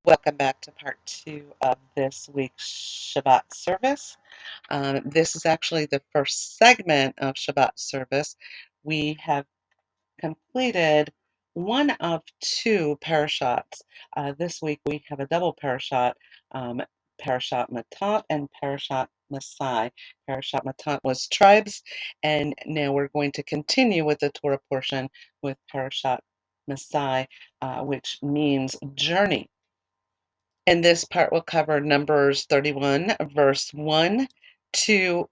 Welcome back to part two of this week's Shabbat service. This is actually the first segment of Shabbat service. We have completed one of two parashats. This week we have a double parashat, um, Parashat Matot and Parashat Masei. Parashat Matot was tribes, and now we're going to continue with the Torah portion with Parashat Masei, which means journey. And this part will cover Numbers 31, verse 1 to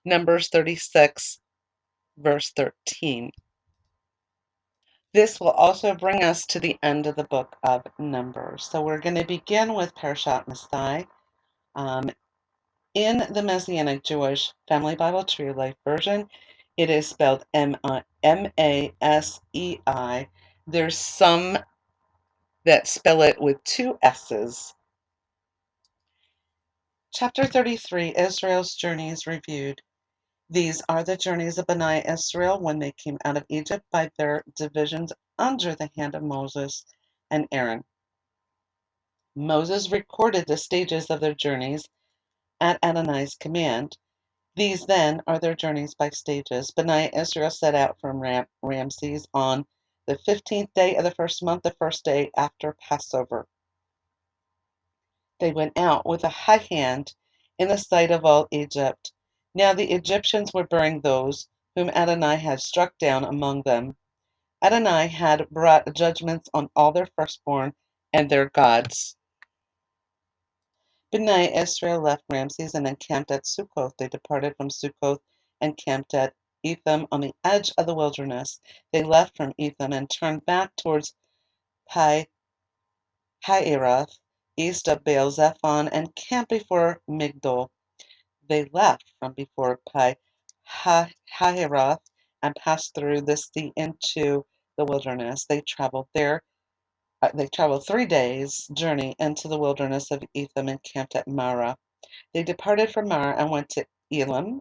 Numbers 36, verse 13. This will also bring us to the end of the book of Numbers. So we're going to begin with Parashat Masei. In the Messianic Jewish Family Bible Tree of Life version, it is spelled Masei. There's some that spell it with two S's. Chapter 33, Israel's Journey is reviewed. These are the journeys of Bnei Israel when they came out of Egypt by their divisions under the hand of Moses and Aaron. Moses recorded the stages of their journeys at Adonai's command. These then are their journeys by stages. Bnei Israel set out from Ramses on the 15th day of the first month, the first day after Passover. They went out with a high hand in the sight of all Egypt. Now the Egyptians were burying those whom Adonai had struck down among them. Adonai had brought judgments on all their firstborn and their gods. Bnei Israel left Ramses and encamped at Succoth. They departed from Succoth and camped at Etham on the edge of the wilderness. They left from Etham and turned back towards Pi Hahiroth, east of Baal Zephon, and camped before Migdol. They left from before Pi Hahiroth and passed through the sea into the wilderness. They traveled 3 days' journey into the wilderness of Etham and camped at Marah. They departed from Marah and went to Elim.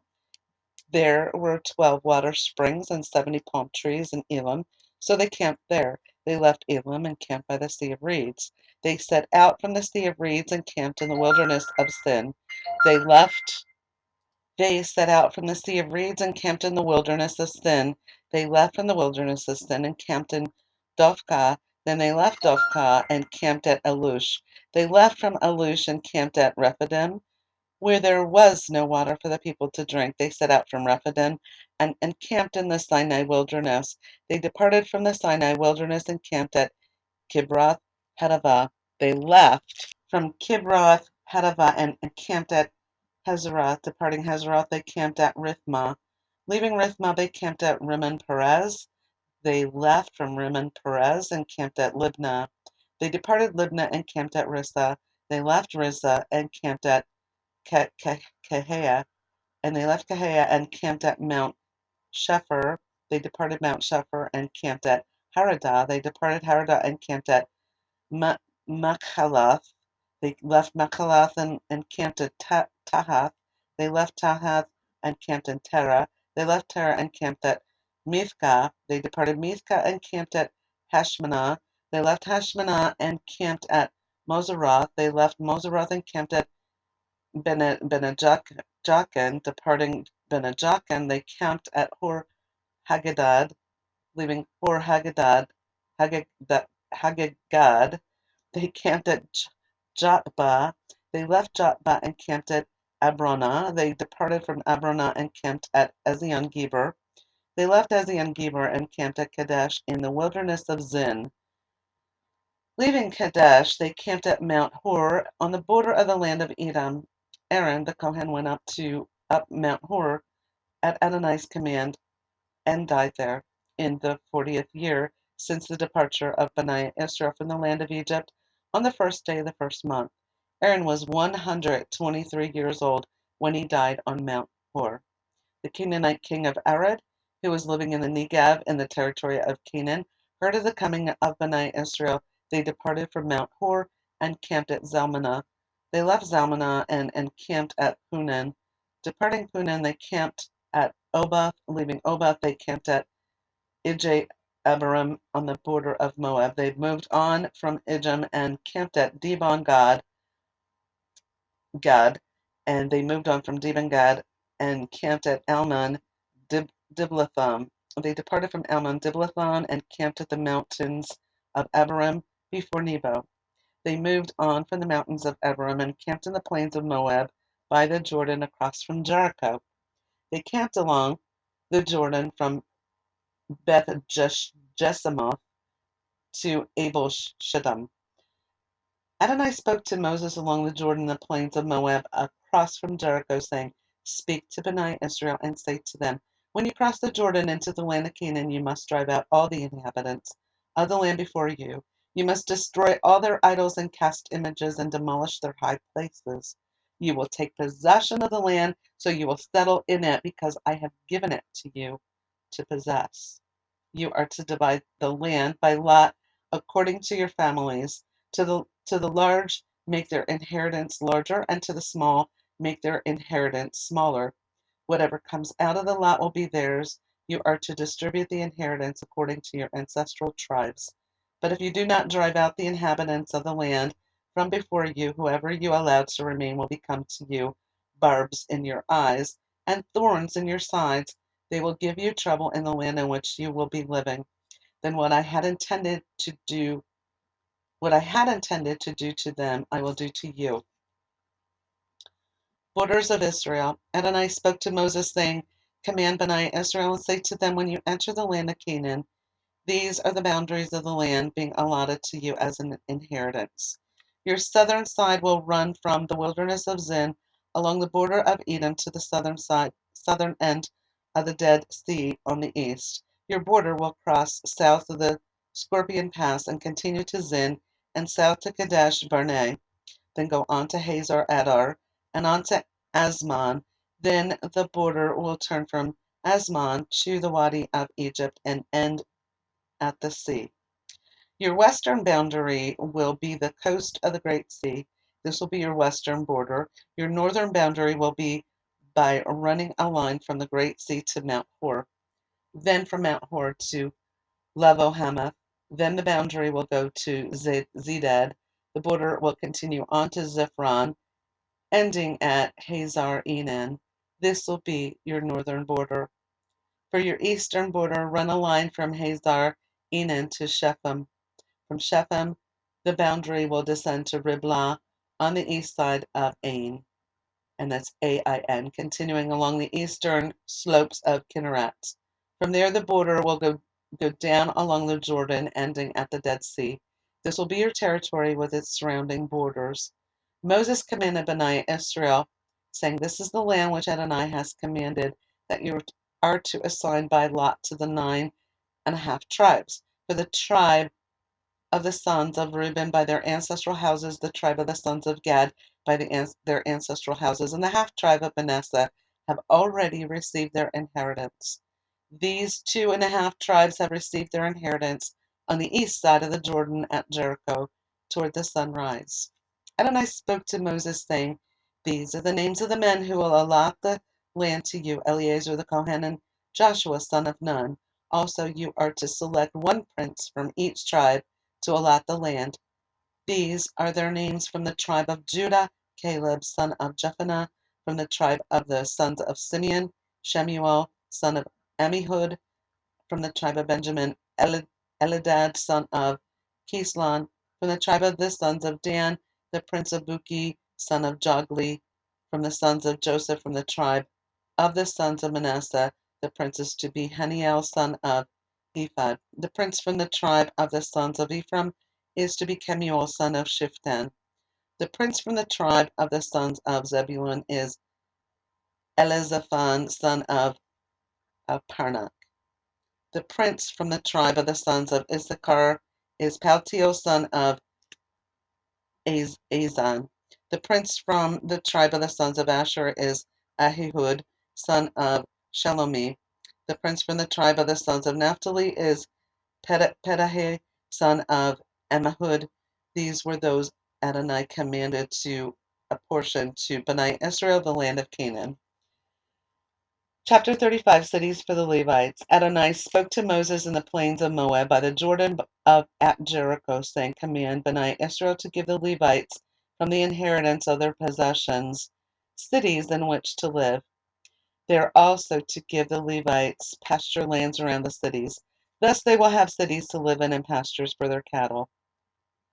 There were 12 water springs and 70 palm trees in Elim, so they camped there. They left Elim and camped by the Sea of Reeds. They set out from the Sea of Reeds and camped in the wilderness of Sin. They set out from the Sea of Reeds and camped in the wilderness of Sin. They left from the wilderness of Sin and camped in Dophkah. Then they left Dophkah and camped at Alush. They left from Alush and camped at Rephidim, where there was no water for the people to drink. They set out from Rephidim and camped in the Sinai wilderness. They departed from the Sinai wilderness and camped at Kibroth Hattaavah. They left from Kibroth Hattaavah and camped at Hazeroth. Departing Hazeroth, they camped at Rithmah. Leaving Rithmah, they camped at Rimmon Perez. They left from Rimmon Perez and camped at Libnah. They departed Libnah and camped at Rissah. They left Rissah and camped at Keheah. And they left Keheah and camped at Mount Shepher. They departed Mount Shepher and camped at Haradah. They departed Haradah and camped at Machalath. They left Machalath and camped at Tahath. They left Tahath and camped in Terah. They left Terah and camped at Mithkah. They departed Mithkah and camped at Hashmanah. They left Hashmanah and camped at Moseroth. They left Moseroth and camped at Benajakan. Departing Benajakan, they camped at Hor Haggidgad. Leaving Hor Haggidgad, they camped at Jotbah. They left Jotbah and camped at Abronah. They departed from Abronah and camped at Ezion Geber. They left Ezion Geber and camped at Kadesh in the wilderness of Zin. Leaving Kadesh, they camped at Mount Hor on the border of the land of Edom. Aaron the Kohen went up Mount Hor at Adonai's command and died there in the 40th year since the departure of Bnei Israel from the land of Egypt on the first day of the first month. Aaron was 123 years old when he died on Mount Hor. The Canaanite king of Arad, who was living in the Negev in the territory of Canaan, heard of the coming of Bnei Israel. They departed from Mount Hor and camped at Zalmanah. They left Zalmanah and camped at Punan. Departing Punan, they camped at Oboth. Leaving Oboth, they camped at Abiram on the border of Moab. They moved on from Idjam and camped at Dibon Gad, and they moved on from Dibon Gad and camped at Almon Diblatham. They departed from Almon Diblatham and camped at the mountains of Abiram before Nebo. They moved on from the mountains of Abiram and camped in the plains of Moab by the Jordan across from Jericho. They camped along the Jordan from Beth Jesimoth to Abel Shittim. Adonai spoke to Moses along the Jordan in the plains of Moab across from Jericho, saying, Speak to Bnei Israel and say to them, When you cross the Jordan into the land of Canaan, you must drive out all the inhabitants of the land before you. You must destroy all their idols and cast images and demolish their high places. You will take possession of the land, so you will settle in it, because I have given it to you to possess. You are to divide the land by lot according to your families. To the large make their inheritance larger, and to the small make their inheritance smaller. Whatever comes out of the lot will be theirs. You are to distribute the inheritance according to your ancestral tribes. But if you do not drive out the inhabitants of the land from before you, whoever you allow to remain will become to you barbs in your eyes and thorns in your sides. They will give you trouble in the land in which you will be living. Then what I had intended to do to them, I will do to you. Borders of Israel. Adonai spoke to Moses, saying, Command Bnei Israel and say to them, When you enter the land of Canaan, these are the boundaries of the land being allotted to you as an inheritance. Your southern side will run from the wilderness of Zin along the border of Edom to the southern end of the Dead Sea on the east. Your border will cross south of the Scorpion Pass and continue to Zin and south to Kadesh Barnea, then go on to Hazar Adar and on to Asmon. Then the border will turn from Asmon to the Wadi of Egypt and end at the sea. Your western boundary will be the coast of the Great Sea. This will be your western border. Your northern boundary will be by running a line from the Great Sea to Mount Hor, then from Mount Hor to Lavo Hamath. Then the boundary will go to Zedad. The border will continue on to Zephron, ending at Hazar Enan. This will be your northern border. For your eastern border, run a line from Hazar Enan to Shephem. From Shephem, the boundary will descend to Riblah on the east side of Ain, and that's Ain, continuing along the eastern slopes of Kinneret. From there, the border will go down along the Jordan, ending at the Dead Sea. This will be your territory with its surrounding borders. Moses commanded Bnei Israel, saying, This is the land which Adonai has commanded that you are to assign by lot to the 9.5 tribes. For the tribe of the sons of Reuben by their ancestral houses, the tribe of the sons of Gad by their ancestral houses, and the half tribe of Manasseh have already received their inheritance. These 2.5 tribes have received their inheritance on the east side of the Jordan at Jericho toward the sunrise. Adonai spoke to Moses, saying, These are the names of the men who will allot the land to you, Eleazar the Kohen and Joshua son of Nun. Also you are to select one prince from each tribe to allot the land. These are their names: from the tribe of Judah, Caleb son of Jephunneh; from the tribe of the sons of Simeon, Shemuel son of Ammihud; from the tribe of Benjamin, Elidad son of Kislon; from the tribe of the sons of Dan, the prince of Buki son of Jogli; from the sons of Joseph; from the tribe of the sons of Manasseh, the prince is to be Haniel son of Ephod; the prince from the tribe of the sons of Ephraim is to be Kemuel son of Shiftan; the prince from the tribe of the sons of Zebulun is Elizaphan son of Parnach; the prince from the tribe of the sons of Issachar is Paltiel son of Azan; the prince from the tribe of the sons of Asher is Ahihud son of Shelomi; the prince from the tribe of the sons of Naphtali is Pedahah son of Ammihud. These were those Adonai commanded to apportion to Bnei Israel the land of Canaan. Chapter 35, Cities for the Levites. Adonai spoke to Moses in the plains of Moab by the Jordan at Jericho, saying, Command Bnei Israel to give the Levites from the inheritance of their possessions cities in which to live. They are also to give the Levites pasture lands around the cities. Thus they will have cities to live in and pastures for their cattle,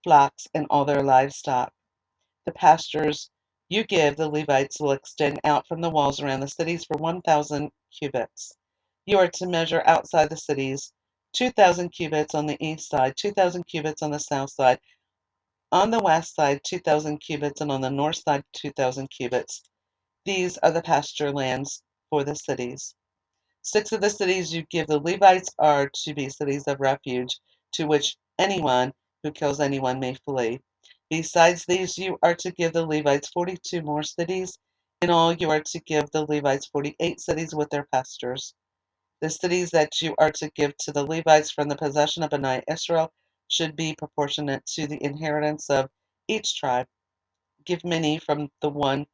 flocks, and all their livestock. The pastures you give the Levites will extend out from the walls around the cities for 1,000 cubits. You are to measure outside the cities 2,000 cubits on the east side, 2,000 cubits on the south side, on the west side 2,000 cubits, and on the north side 2,000 cubits. These are the pasture lands for the cities. 6 of the cities you give the Levites are to be cities of refuge, to which anyone who kills anyone may flee. Besides these, you are to give the Levites 42 more cities. In all, you are to give the Levites 48 cities with their pastures. The cities that you are to give to the Levites from the possession of Bnei Israel should be proportionate to the inheritance of each tribe. Give many from the one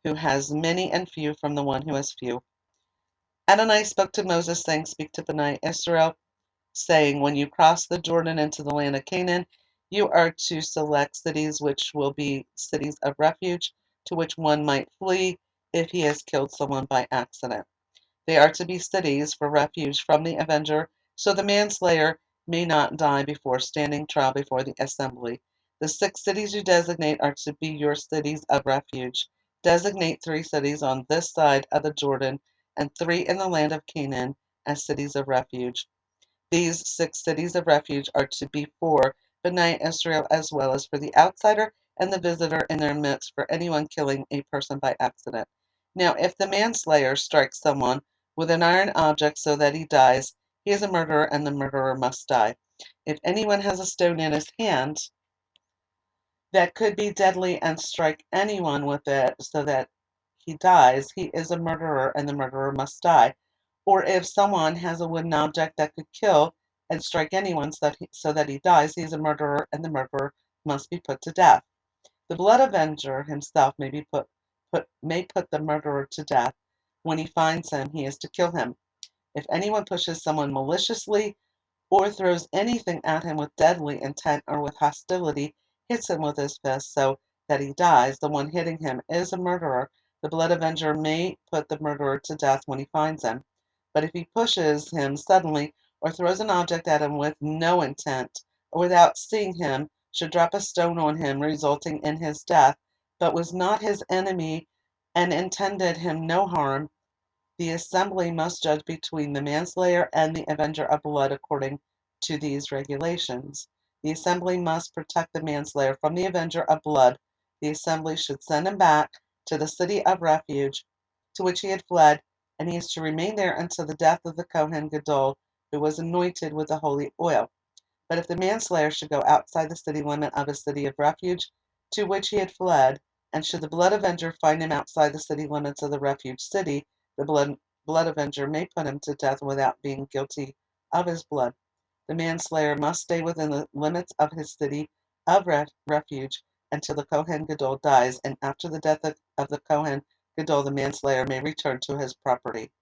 who has many, and few from the one who has few. Adonai spoke to Moses, saying, Speak to Bnei Israel, saying, When you cross the Jordan into the land of Canaan, you are to select cities which will be cities of refuge, to which one might flee if he has killed someone by accident. They are to be cities for refuge from the avenger, so the manslayer may not die before standing trial before the assembly. The 6 cities you designate are to be your cities of refuge. Designate 3 cities on this side of the Jordan and 3 in the land of Canaan as cities of refuge. These 6 cities of refuge are to be for Bnei Israel as well as for the outsider and the visitor in their midst, for anyone killing a person by accident. Now, if the manslayer strikes someone with an iron object so that he dies, he is a murderer, and the murderer must die. If anyone has a stone in his hand that could be deadly and strike anyone with it so that he dies, he is a murderer, and the murderer must die. Or if someone has a wooden object that could kill and strike anyone so that he dies, he is a murderer, and the murderer must be put to death. The blood avenger himself may put the murderer to death. When he finds him, he is to kill him. If anyone pushes someone maliciously or throws anything at him with deadly intent or with hostility, hits him with his fist so that he dies, the one hitting him is a murderer. The blood avenger may put the murderer to death when he finds him. But if he pushes him suddenly or throws an object at him with no intent, or without seeing him, should drop a stone on him, resulting in his death, but was not his enemy and intended him no harm, the assembly must judge between the manslayer and the avenger of blood according to these regulations. The assembly must protect the manslayer from the avenger of blood. The assembly should send him back to the city of refuge to which he had fled, and he is to remain there until the death of the Kohen Gadol, who was anointed with the holy oil. But if the manslayer should go outside the city limit of his city of refuge to which he had fled, and should the blood avenger find him outside the city limits of the refuge city, the blood avenger may put him to death without being guilty of his blood. The manslayer must stay within the limits of his city of refuge until the Kohen Gadol dies, and after the death of the Kohen Gadol, the manslayer may return to his property.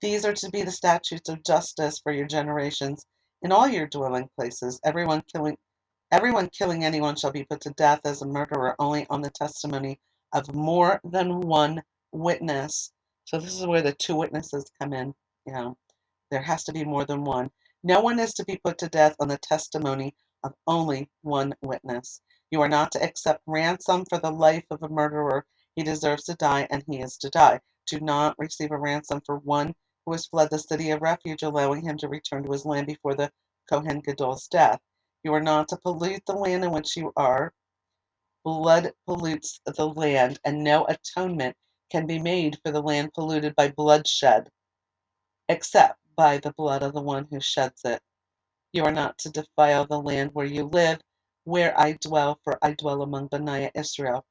These are to be the statutes of justice for your generations in all your dwelling places. Everyone killing anyone shall be put to death as a murderer only on the testimony of more than one witness. So this is where the 2 witnesses come in. You know, there has to be more than one. No one is to be put to death on the testimony of only one witness. You are not to accept ransom for the life of a murderer. He deserves to die, and he is to die. Do not receive a ransom for one who has fled the city of refuge, allowing him to return to his land before the Kohen Gadol's death. You are not to pollute the land in which you are. Blood pollutes the land, and no atonement can be made for the land polluted by bloodshed, except by the blood of the one who sheds it. You are not to defile the land where you live, where I dwell, for I dwell among Bnei Israel.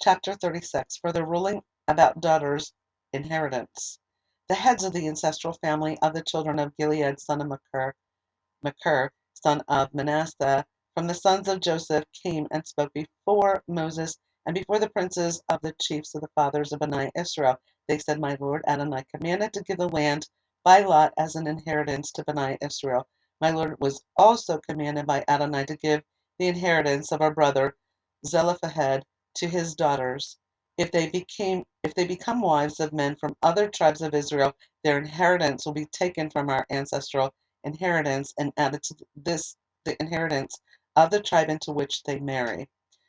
Chapter 36. Further ruling about daughters' inheritance. The heads of the ancestral family of the children of Gilead, son of Machir, son of Manasseh, from the sons of Joseph, came and spoke before Moses and before the princes of the chiefs of the fathers of Bnei Israel. They said, "My lord Adonai commanded to give the land by lot as an inheritance to Bnei Israel. My lord was also commanded by Adonai to give the inheritance of our brother Zelophehad to his daughters. If they become wives of men from other tribes of Israel, their inheritance will be taken from our ancestral inheritance and added to the inheritance of the tribe into which they marry.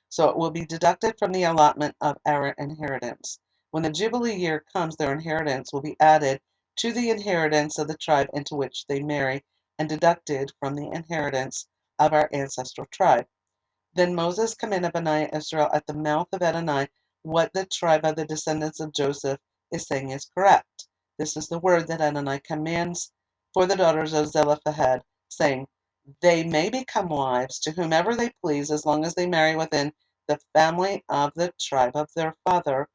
So it will be deducted from the allotment of our inheritance. When the Jubilee year comes, their inheritance will be added to the inheritance of the tribe into which they marry and deducted from the inheritance of our ancestral tribe." Then Moses commanded Bnei Israel at the mouth of Adonai, "What the tribe of the descendants of Joseph is saying is correct. This is the word that Adonai commands for the daughters of Zelophehad, saying, they may become wives to whomever they please as long as they marry within the family of the tribe of their father.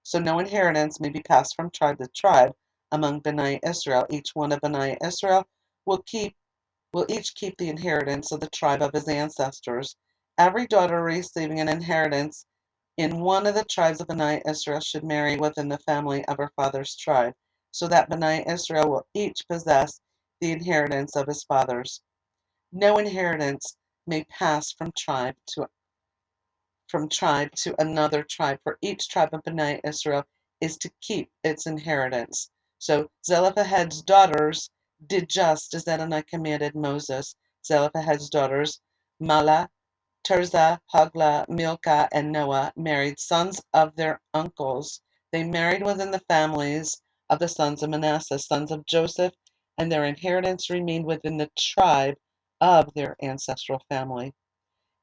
So no inheritance may be passed from tribe to tribe among Bnei Israel. Each one of Bnei Israel will keep will each keep the inheritance of the tribe of his ancestors. Every daughter receiving an inheritance in one of the tribes of Bnei Israel should marry within the family of her father's tribe, so that Bnei Israel will each possess the inheritance of his fathers. No inheritance may pass from tribe to another tribe, for each tribe of Bnei Israel is to keep its inheritance. So Zelophehad's daughters did just as Adonai commanded Moses. Zelophehad's daughters, Mahlah, Tirzah, Hoglah, Milcah, and Noah, married sons of their uncles. They married within the families of the sons of Manasseh, sons of Joseph, and their inheritance remained within the tribe of their ancestral family.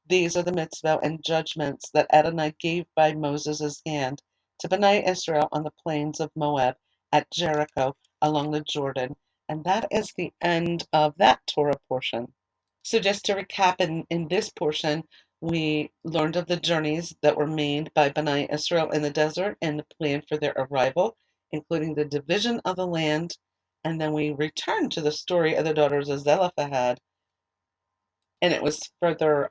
These are the mitzvot and judgments that Adonai gave by Moses' hand to Bnei Israel on the plains of Moab at Jericho along the Jordan. And that is the end of that Torah portion. So just to recap, in this portion, we learned of the journeys that were made by Bnei Israel in the desert and the plan for their arrival, including the division of the land. And then we returned to the story of the daughters of Zelophehad, and it was further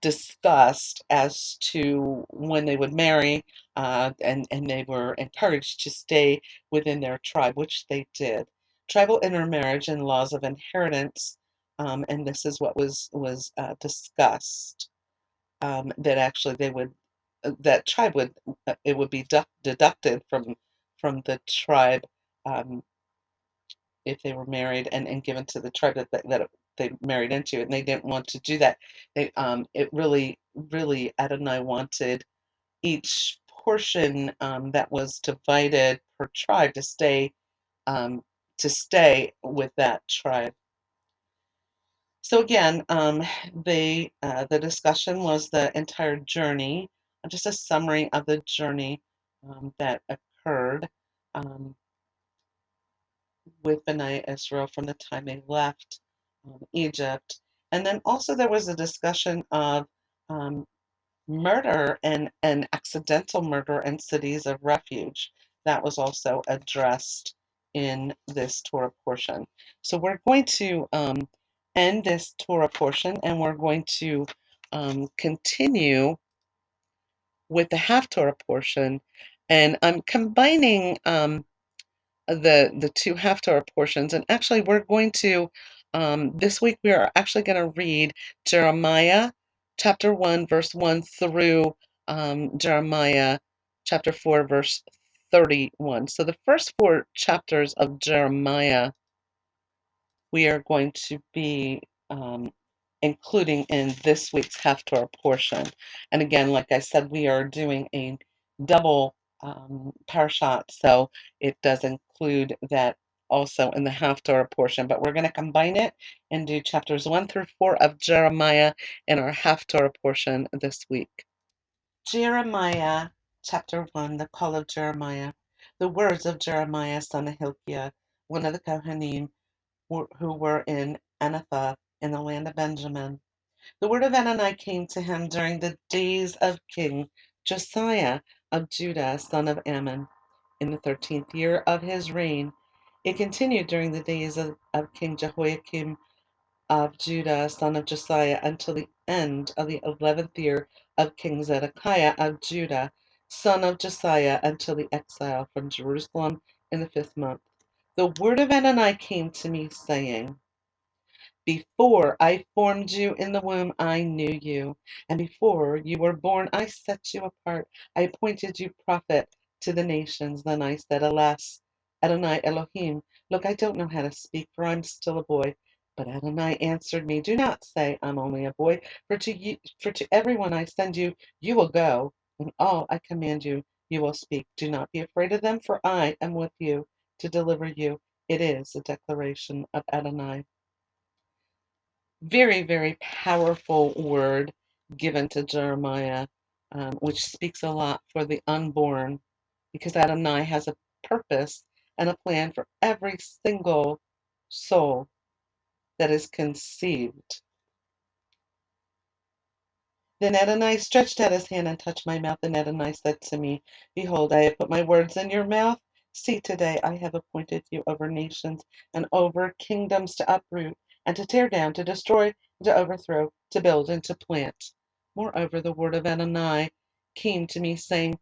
discussed as to when they would marry, and they were encouraged to stay within their tribe, which they did. Tribal intermarriage and laws of inheritance, and this is what was discussed. That actually that tribe would be deducted from the tribe, um, if they were married and given to the tribe that they married into, and they didn't want to do that. It really Adonai wanted each portion that was divided per tribe um, to stay with that tribe. So again, the discussion was the entire journey, just a summary of the journey that occurred. Um, with Bnei Israel from the time they left Egypt. And then also there was a discussion of um, murder and accidental murder in cities of refuge. That was also addressed in this Torah portion. So we're going to end this Torah portion, and we're going to continue with the half Torah portion. And I'm combining the two Haftarah portions. And actually, we're going to, this week, we are actually going to read Jeremiah chapter 1, verse 1 through Jeremiah chapter 4, verse 31. So the first four chapters of Jeremiah we are going to be including in this week's Haftorah portion. And again, like I said, we are doing a double parashat, so it does include that also in the Haftorah portion, but we're going to combine it and do chapters 1 through 4 of Jeremiah in our Haftorah portion this week. Jeremiah chapter 1, the call of Jeremiah. The words of Jeremiah, son of Hilkiah, one of the Kohanim, who were in Anathoth in the land of Benjamin. The word of Adonai came to him during the days of King Josiah of Judah, son of Ammon, in the 13th year of his reign. It continued during the days of King Jehoiakim of Judah, son of Josiah, until the end of the 11th year of King Zedekiah of Judah, son of Josiah, until the exile from Jerusalem in the 5th month. The word of Adonai came to me, saying, Before I formed you in the womb, I knew you, and before you were born, I set you apart. I appointed you prophet to the nations. Then I said, Alas, Adonai Elohim, look, I don't know how to speak, for I'm still a boy. But Adonai answered me, Do not say I'm only a boy, for to everyone I send you, you will go, and all I command you, you will speak. Do not be afraid of them, for I am with you to deliver you. It is a declaration of Adonai. Very, very powerful word given to Jeremiah, which speaks a lot for the unborn, because Adonai has a purpose and a plan for every single soul that is conceived. Then Adonai stretched out his hand and touched my mouth, and Adonai said to me, Behold, I have put my words in your mouth. See, today I have appointed you over nations and over kingdoms, to uproot and to tear down, to destroy, to overthrow, to build and to plant. Moreover, the word of Adonai came to me, saying,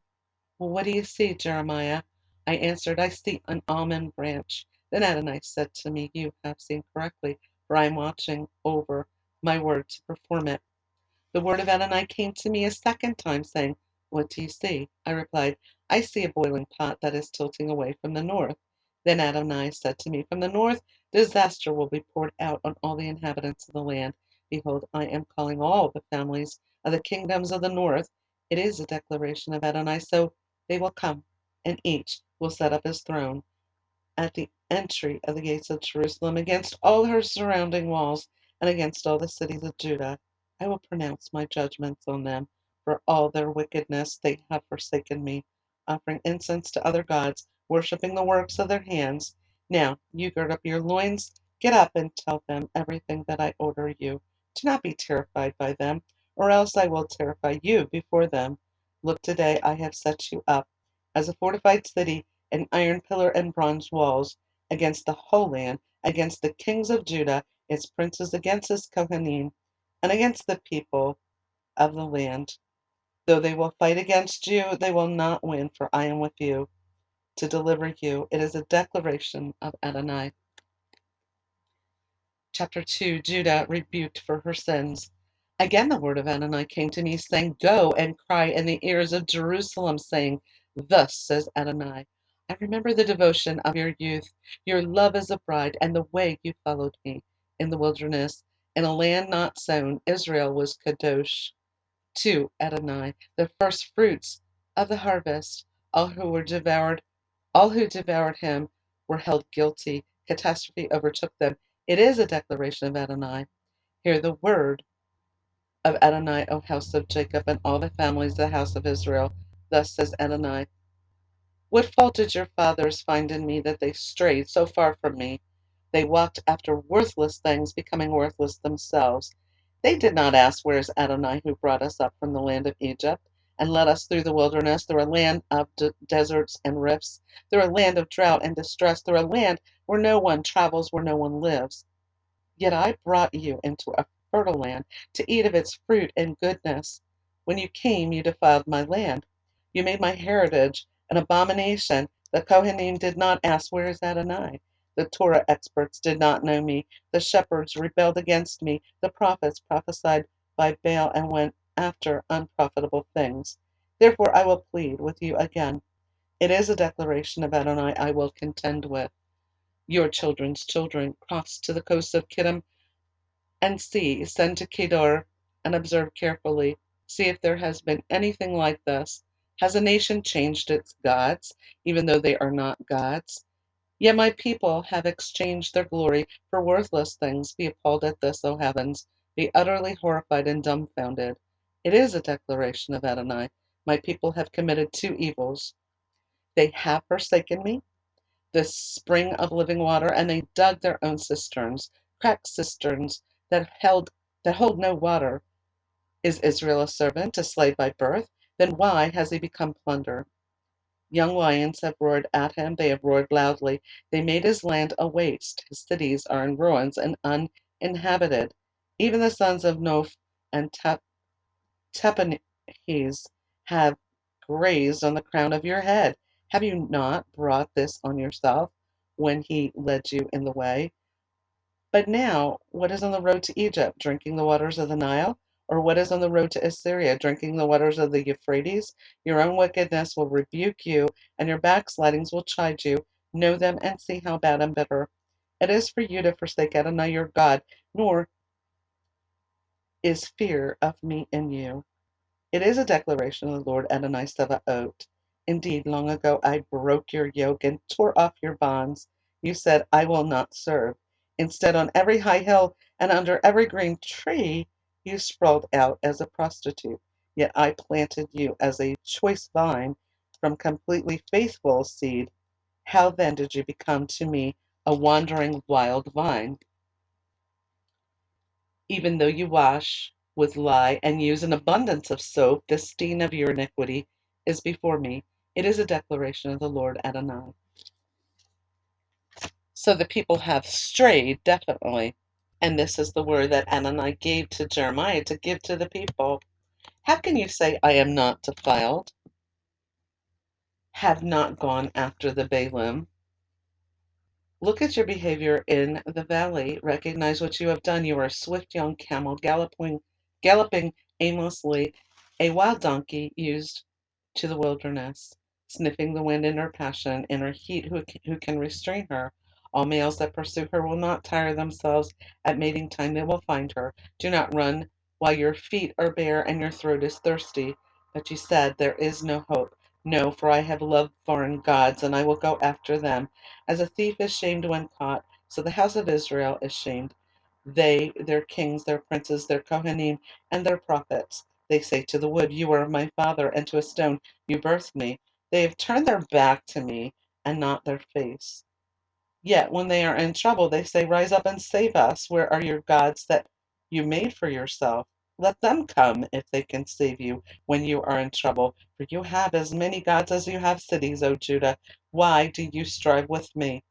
Well, what do you see, Jeremiah? I answered, I see an almond branch. Then Adonai said to me, You have seen correctly, for I am watching over my word to perform it. The word of Adonai came to me a second time, saying, What do you see? I replied, I see a boiling pot that is tilting away from the north. Then Adonai said to me, From the north disaster will be poured out on all the inhabitants of the land. Behold, I am calling all the families of the kingdoms of the north. It is a declaration of Adonai, so they will come, and each will set up his throne at the entry of the gates of Jerusalem, against all her surrounding walls, and against all the cities of Judah. I will pronounce my judgments on them. For all their wickedness they have forsaken me, offering incense to other gods, worshipping the works of their hands. Now you gird up your loins, get up and tell them everything that I order you. Do not be terrified by them, or else I will terrify you before them. Look, today I have set you up as a fortified city, an iron pillar and bronze walls, against the whole land, against the kings of Judah, its princes, against its Kohanim, and against the people of the land. Though they will fight against you, they will not win, for I am with you to deliver you. It is a declaration of Adonai. Chapter 2, Judah rebuked for her sins. Again the word of Adonai came to me, saying, Go and cry in the ears of Jerusalem, saying, Thus says Adonai, I remember the devotion of your youth, your love as a bride, and the way you followed me in the wilderness. In a land not sown, Israel was kadosh to Adonai, the first fruits of the harvest. All who were devoured, all who devoured him were held guilty. Catastrophe overtook them. It is a declaration of Adonai. Hear the word of Adonai, O house of Jacob, and all the families of the house of Israel. Thus says Adonai, What fault did your fathers find in me, that they strayed so far from me? They walked after worthless things, becoming worthless themselves. They did not ask, Where is Adonai, who brought us up from the land of Egypt, and led us through the wilderness, through a land of deserts and rifts, through a land of drought and distress, through a land where no one travels, where no one lives. Yet I brought you into a fertile land, to eat of its fruit and goodness. When you came, you defiled my land. You made my heritage an abomination. The Kohanim did not ask, Where is Adonai? The Torah experts did not know me. The shepherds rebelled against me. The prophets prophesied by Baal and went after unprofitable things. Therefore I will plead with you again. It is a declaration of Adonai I will contend with. Your children's children cross to the coast of Kittim and see, send to Kedar, and observe carefully. See if there has been anything like this. Has a nation changed its gods, even though they are not gods? Yet my people have exchanged their glory for worthless things. Be appalled at this, O heavens. Be utterly horrified and dumbfounded. It is a declaration of Adonai. My people have committed two evils. They have forsaken me, the spring of living water, and they dug their own cisterns, cracked cisterns that hold no water. Is Israel a servant, a slave by birth? Then why has he become plunder? Young lions have roared at him, they have roared loudly. They made his land a waste. His cities are in ruins and uninhabited. Even the sons of Noph and Tahpanhes have grazed on the crown of your head. Have you not brought this on yourself when he led you in the way? But now, what is on the road to Egypt, drinking the waters of the Nile? Or what is on the road to Assyria, drinking the waters of the Euphrates? Your own wickedness will rebuke you, and your backslidings will chide you. Know them and see how bad and bitter it is for you to forsake Adonai your God, nor is fear of me in you. It is a declaration of the Lord Adonai Sabaoth. Indeed, long ago I broke your yoke and tore off your bonds. You said, I will not serve. Instead, on every high hill and under every green tree, you sprawled out as a prostitute. Yet I planted you as a choice vine from completely faithful seed. How then did you become to me a wandering wild vine? Even though you wash with lye and use an abundance of soap, the stain of your iniquity is before me. It is a declaration of the Lord Adonai. So the people have strayed, definitely. And this is the word that Adonai gave to Jeremiah to give to the people. How can you say, I am not defiled, have not gone after the Baalim? Look at your behavior in the valley. Recognize what you have done. You are a swift young camel galloping aimlessly, a wild donkey used to the wilderness, sniffing the wind in her passion, in her heat. Who can restrain her? All males that pursue her will not tire themselves. At mating time they will find her. Do not run while your feet are bare and your throat is thirsty. But you said, there is no hope. No, for I have loved foreign gods, and I will go after them. As a thief is shamed when caught, so the house of Israel is shamed. They, their kings, their princes, their Kohanim, and their prophets. They say to the wood, you are my father, and to a stone, you birthed me. They have turned their back to me, and not their face. Yet when they are in trouble, they say, rise up and save us. Where are your gods that you made for yourself? Let them come if they can save you when you are in trouble. For you have as many gods as you have cities, O Judah. Why do you strive with me?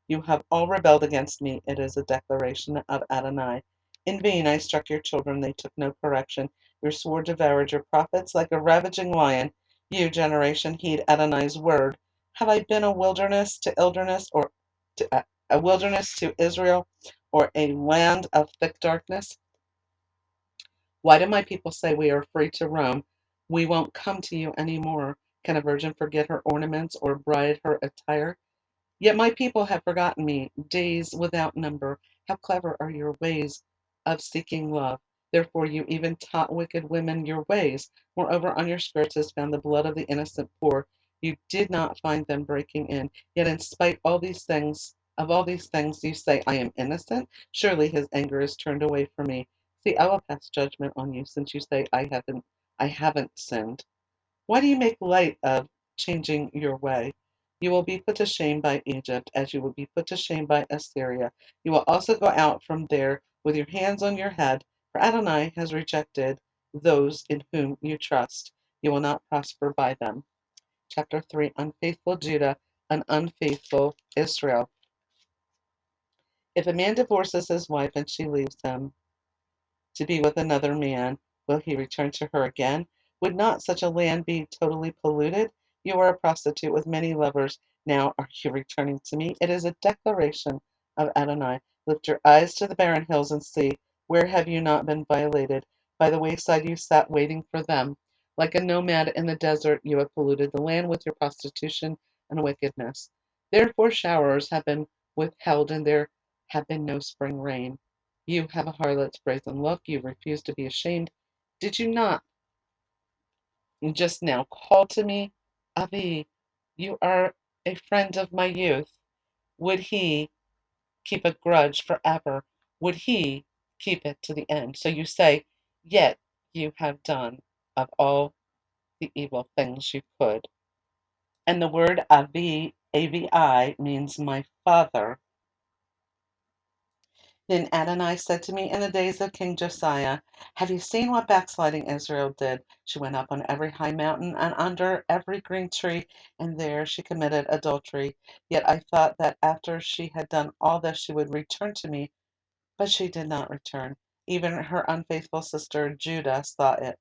You have all rebelled against me. It is a declaration of Adonai. In vain I struck your children, they took no correction. Your sword devoured your prophets like a ravaging lion. You, generation, heed Adonai's word. Have I been a wilderness to a wilderness to Israel, or a land of thick darkness? Why do my people say we are free to roam? We won't come to you any more. Can a virgin forget her ornaments or bride her attire? Yet my people have forgotten me, days without number. How clever are your ways of seeking love. Therefore you even taught wicked women your ways. Moreover, on your skirts is found the blood of the innocent poor. You did not find them breaking in. Yet in spite of all these things, you say, I am innocent. Surely his anger is turned away from me. See, I will pass judgment on you, since you say I haven't sinned. Why do you make light of changing your way? You will be put to shame by Egypt, as you will be put to shame by Assyria. You will also go out from there with your hands on your head, for Adonai has rejected those in whom you trust. You will not prosper by them. Chapter 3, Unfaithful Judah and Unfaithful Israel. If a man divorces his wife and she leaves him to be with another man, will he return to her again? Would not such a land be totally polluted? You are a prostitute with many lovers. Now are you returning to me? It is a declaration of Adonai. Lift your eyes to the barren hills and see. Where have you not been violated? By the wayside you sat waiting for them. Like a nomad in the desert, you have polluted the land with your prostitution and wickedness. Therefore showers have been withheld and there have been no spring rain. You have a harlot's brazen look. You refuse to be ashamed. Did you not just now call to me? Avi, you are a friend of my youth. Would he keep a grudge forever? Would he keep it to the end? So you say, yet you have done of all the evil things you could. And the word Avi, Avi, means my father. Then Adonai said to me in the days of King Josiah, have you seen what backsliding Israel did? She went up on every high mountain and under every green tree, and there she committed adultery. Yet I thought that after she had done all this she would return to me, but she did not return. Even her unfaithful sister Judah saw it.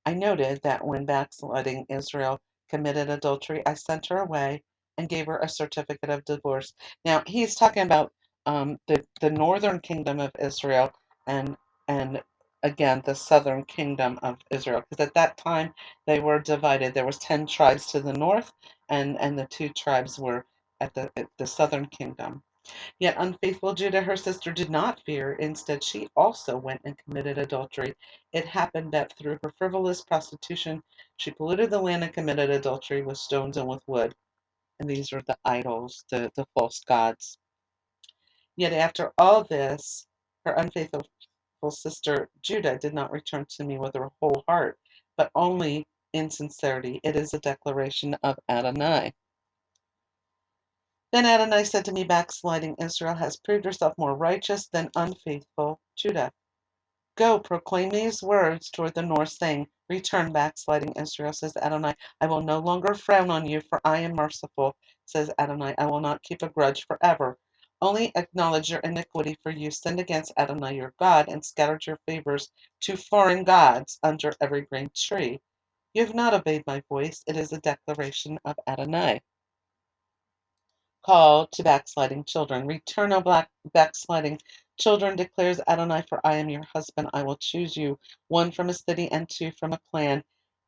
I noted that when backsliding Israel committed adultery, I sent her away and gave her a certificate of divorce. Now he's talking about the northern kingdom of Israel and and again the southern kingdom of Israel, because at that time they were divided. There was 10 tribes to the north, and the two tribes were at the southern kingdom. Yet unfaithful Judah, her sister, did not fear. Instead, she also went and committed adultery. It happened that through her frivolous prostitution, she polluted the land and committed adultery with stones and with wood. And these are the idols, the false gods. Yet after all this, her unfaithful sister Judah did not return to me with her whole heart, but only in sincerity. It is a declaration of Adonai. Then Adonai said to me, backsliding Israel has proved herself more righteous than unfaithful Judah. Go, proclaim these words toward the north, saying, return, backsliding Israel, says Adonai. I will no longer frown on you, for I am merciful, says Adonai. I will not keep a grudge forever. Only acknowledge your iniquity, for you sinned against Adonai your God and scattered your favors to foreign gods under every green tree. You have not obeyed my voice. It is a declaration of Adonai. Call to backsliding children. Return, O backsliding children, declares Adonai, for I am your husband. I will choose you, one from a city and two from a clan,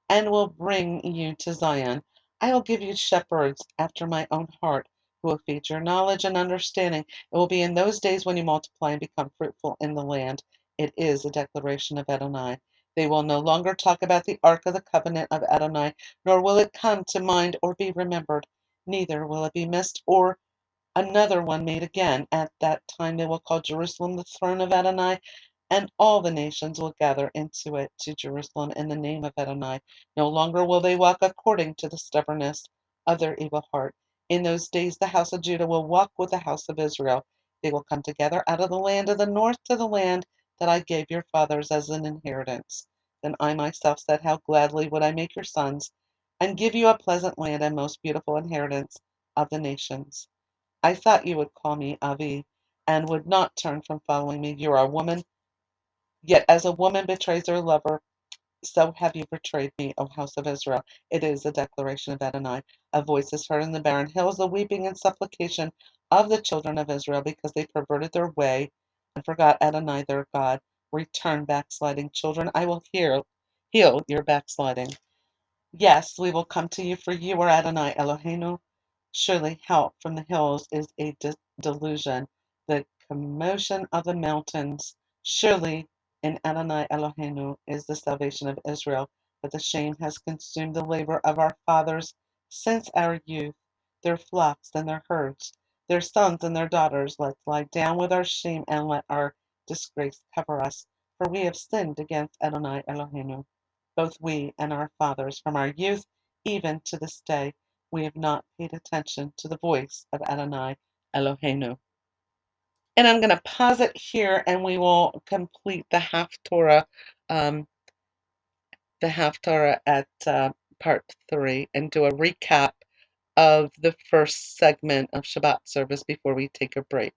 and will bring you to Zion. I will give you shepherds after my own heart, who will feed your knowledge and understanding. It will be in those days when you multiply and become fruitful in the land. It is a declaration of Adonai. They will no longer talk about the ark of the covenant of Adonai, nor will it come to mind or be remembered. Neither will it be missed or another one made again. At that time they will call Jerusalem the throne of Adonai, and all the nations will gather into it to Jerusalem in the name of Adonai. No longer will they walk according to the stubbornness of their evil heart. In those days the house of Judah will walk with the house of Israel. They will come together out of the land of the north to the land that I gave your fathers as an inheritance. Then I myself said, how gladly would I make your sons, and give you a pleasant land and most beautiful inheritance of the nations. I thought you would call me Avi, and would not turn from following me. You are a woman, yet as a woman betrays her lover, so have you betrayed me, O house of Israel. It is a declaration of Adonai. A voice is heard in the barren hills, the weeping and supplication of the children of Israel, because they perverted their way and forgot Adonai their God. Return, backsliding children. I will heal your backsliding. Yes, we will come to you, for you are Adonai Eloheinu. Surely help from the hills is a delusion, the commotion of the mountains. Surely in Adonai Eloheinu is the salvation of Israel, but the shame has consumed the labor of our fathers since our youth, their flocks and their herds, their sons and their daughters. Let's lie down with our shame and let our disgrace cover us, for we have sinned against Adonai Eloheinu, both we and our fathers, from our youth even to this day. We have not paid attention to the voice of Adonai Eloheinu. And I'm going to pause it here, and we will complete um, the Haftorah at part 3, and do a recap of the first segment of Shabbat service before we take a break.